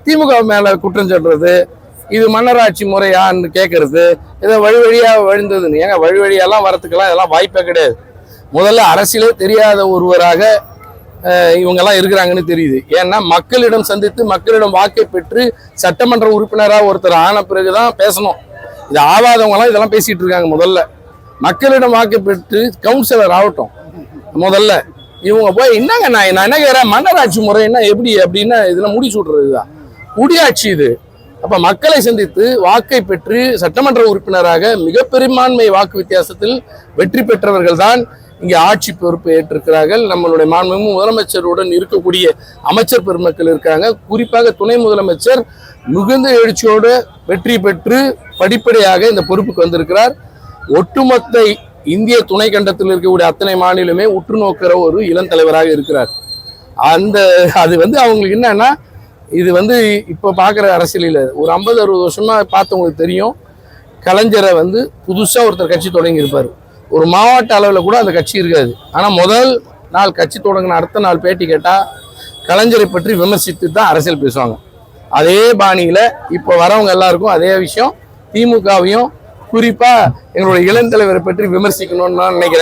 திமுக மேல குற்றம் சொல்றது, இது மன்னராட்சி முறையான்னு கேட்கறது, இதை வழி வழியா வழிந்ததுன்னு. ஏங்க வழி வழியெல்லாம் வரத்துக்கெல்லாம் இதெல்லாம் வாய்ப்பே கிடையாது. முதல்ல அரசியலே தெரியாத ஒருவராக இவங்கெல்லாம் இருக்கிறாங்கன்னு தெரியுது. ஏன்னா மக்களிடம் சந்தித்து மக்களிடம் வாக்கை பெற்று சட்டமன்ற உறுப்பினராக ஒருத்தர் ஆன பிறகுதான் பேசணும். இது ஆவாதவங்கலாம் இதெல்லாம் பேசிட்டு இருக்காங்க. முதல்ல மக்களிடம் வாக்கை பெற்று கவுன்சிலர் ஆகட்டும். முதல்ல இவங்க போய் என்னங்க நான் என்ன கேட்கிறேன், மன்னராட்சி முறைன்னா எப்படி அப்படின்னா இதெல்லாம் முடிச்சு விட்றதுதான் குடியாட்சி இது. அப்ப மக்களை சந்தித்து வாக்கை பெற்று சட்டமன்ற உறுப்பினராக மிக பெரும்பான்மை வாக்கு வித்தியாசத்தில் வெற்றி பெற்றவர்கள் தான் இங்கே ஆட்சி பொறுப்பை ஏற்றிருக்கிறார்கள். நம்மளுடைய மாண்புமிகு முதலமைச்சருடன் இருக்கக்கூடிய அமைச்சர் பெருமக்கள் இருக்காங்க. குறிப்பாக துணை முதலமைச்சர் மிகுந்த எழுச்சியோடு வெற்றி பெற்று படிப்படியாக இந்த பொறுப்புக்கு வந்திருக்கிறார். ஒட்டுமொத்த இந்திய துணை கண்டத்தில் இருக்கக்கூடிய அத்தனை மாநிலமே உற்று நோக்கிற ஒரு இளம் தலைவராக இருக்கிறார். அது அவங்களுக்கு என்னன்னா, இது இப்போ பார்க்குற அரசியலில் ஒரு 50-60 வருஷமா பார்த்தவங்களுக்கு தெரியும். கலைஞரை புதுசாக ஒருத்தர் கட்சி தொடங்கி இருப்பார். ஒரு மாவட்ட அளவில் கூட அந்த கட்சி இருக்காது. ஆனால் முதல் நாள் கட்சி தொடங்கின அடுத்த நாள் பேட்டி கேட்டால் கலைஞரை பற்றி விமர்சித்து தான் அரசியல் பேசுவாங்க. அதே பாணியில் இப்போ வரவங்க எல்லாருக்கும் அதே விஷயம். திமுகவையும் குறிப்பாக எங்களுடைய இளம் தலைவரை பற்றி விமர்சிக்கணும்னு நான் நினைக்கிறேன்.